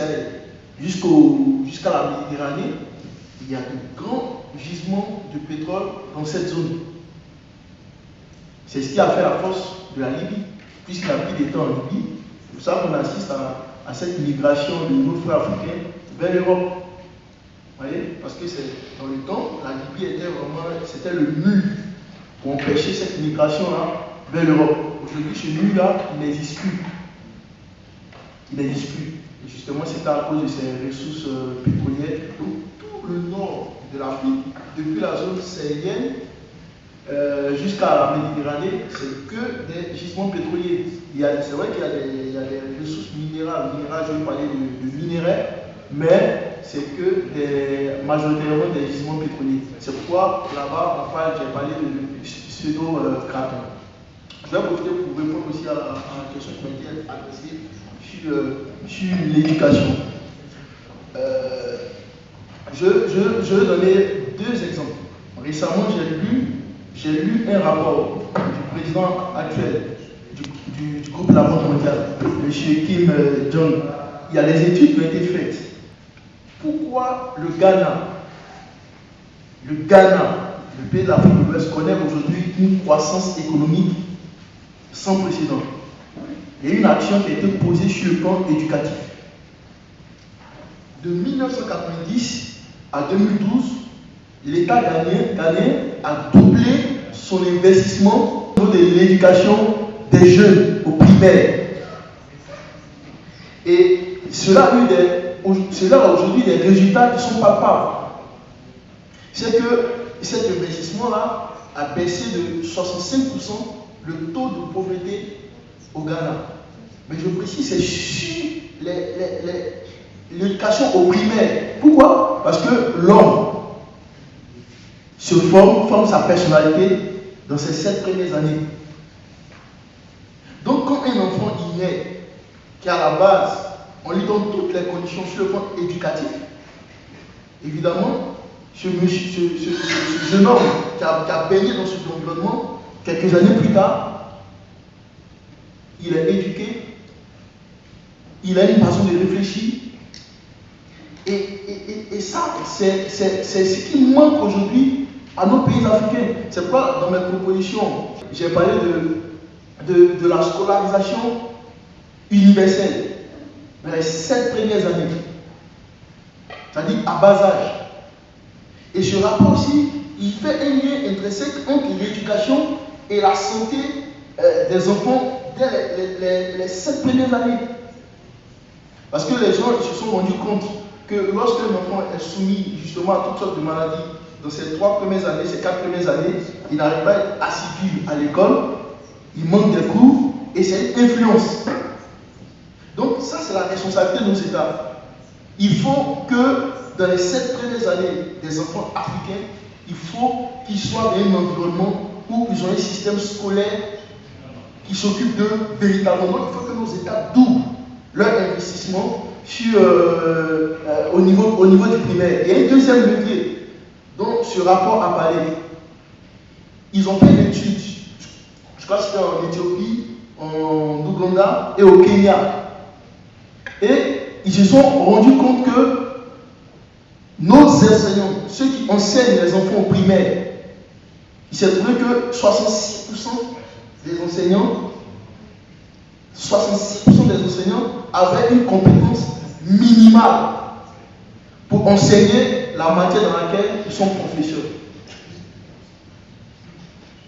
Sahel jusqu'à la Méditerranée, il y a de grands gisements de pétrole dans cette zone. C'est ce qui a fait la force de la Libye, puisqu'il a pris des temps en Libye. C'est pour ça qu'on assiste à cette migration de nos frères africains vers l'Europe. Vous voyez? Parce que dans le temps, la Libye c'était le mur pour empêcher cette migration-là vers l'Europe. Aujourd'hui, ce mur-là, il n'existe plus. Il n'existe plus. Et justement, c'est à cause de ces ressources pétrolières. Donc, tout le nord de l'Afrique, depuis la zone sahélienne jusqu'à la Méditerranée, c'est que des gisements pétroliers. C'est vrai qu'il y a des ressources minérales. Je vais parler de minerais, mais c'est que majoritairement des gisements pétroliers. C'est pourquoi là-bas, j'ai parlé de pseudo-cratères. Je vais profiter pour répondre aussi à la question qui m'a été adressée sur l'éducation. Je vais donner deux exemples. Récemment, j'ai lu un rapport du président actuel du groupe de la Banque mondiale, M. Kim Jong. Il y a des études qui ont été faites. Pourquoi le Ghana, le pays de l'Afrique de l'Ouest, connaît aujourd'hui une croissance économique sans précédent? Il y a une action qui a été posée sur le plan éducatif. De 1990 à 2012, l'État ghanéen a doublé son investissement dans l'éducation des jeunes au primaire. Et cela a aujourd'hui des résultats qui sont palpables. C'est que cet investissement-là a baissé de 65% le taux de pauvreté au Ghana. Mais je précise, c'est sur l'éducation au primaire. Pourquoi? Parce que l'homme se forme sa personnalité dans ces 7 premières années. Donc quand un enfant y naît, qui à la base, on lui donne toutes les conditions sur le plan éducatif, évidemment, ce jeune homme qui a baigné dans cet environnement, quelques années plus tard, il est éduqué, il a une façon de réfléchir. Et ça, c'est ce qui manque aujourd'hui à nos pays africains. C'est pourquoi dans mes propositions, j'ai parlé de la scolarisation universelle dans les 7 premières années. C'est-à-dire à bas âge. Et ce rapport aussi, il fait un lien intrinsèque entre l'éducation et la santé des enfants dès les 7 premières années. Parce que les gens se sont rendus compte que lorsqu'un enfant est soumis justement à toutes sortes de maladies, dans ces 3 premières années, ces 4 premières années, il n'arrive pas à être assidu à l'école, il manque des cours et c'est une influence. Donc ça, c'est la responsabilité de nos États. Il faut que dans les 7 premières années des enfants africains, il faut qu'ils soient dans un environnement où ils ont un système scolaire qui s'occupe d'eux véritablement. Il faut que nos États doublent leur investissement au niveau du primaire. Il y a un deuxième levier dont ce rapport a parlé. Ils ont fait une étude, je crois que c'était en Éthiopie, en Ouganda et au Kenya. Et ils se sont rendus compte que nos enseignants, ceux qui enseignent les enfants au primaire, il s'est trouvé que 66% des enseignants avaient une compétence minimale pour enseigner la matière dans laquelle ils sont professeurs.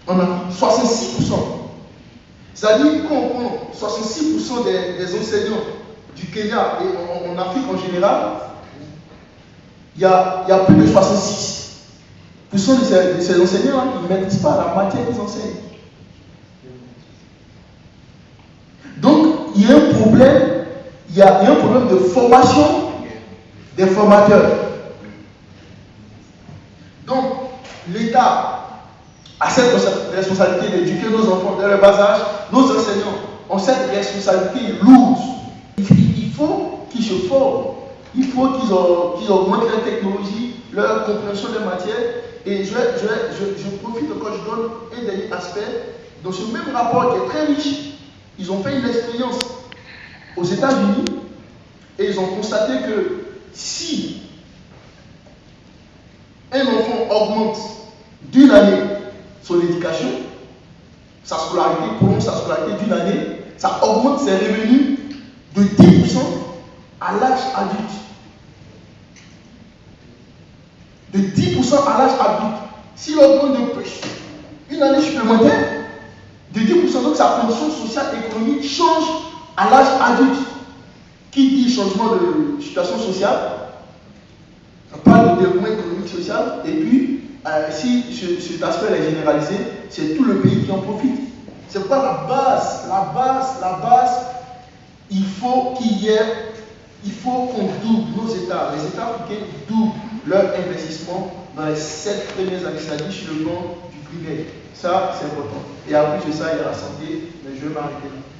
On a 66%. C'est-à-dire qu'on prend 66% des enseignants du Kenya et en Afrique en général, il y a plus de 66% de ces enseignants qui ne maîtrisent pas la matière qu'ils enseignent. Donc, il y a un problème de formation des formateurs. Donc, l'État a cette responsabilité d'éduquer nos enfants dès le bas âge. Nos enseignants ont cette responsabilité lourde. Il faut qu'ils se forment. Il faut qu'ils augmentent leur technologie, leur compréhension des matières. Et je profite quand je donne un dernier aspect. Dans ce même rapport qui est très riche, ils ont fait une expérience aux États-Unis Et ils ont constaté que si un enfant augmente d'une année son éducation, sa scolarité, prolonge sa scolarité d'une année, ça augmente ses revenus de 10% à l'âge adulte. De 10% à l'âge adulte. S'il augmente de plus, une année supplémentaire, de 10%, donc sa condition sociale et économique change à l'âge adulte. Qui dit changement de situation sociale, on parle de développement économique social, et puis si cet aspect est généralisé, c'est tout le pays qui en profite. C'est pourquoi la base, il faut qu'on double nos États. Les États africains doublent leur investissement dans les 7 premières années, c'est-à-dire sur le plan du primaire. Ça, c'est important. Et après de ça, il y a la santé, mais je vais m'arrêter là.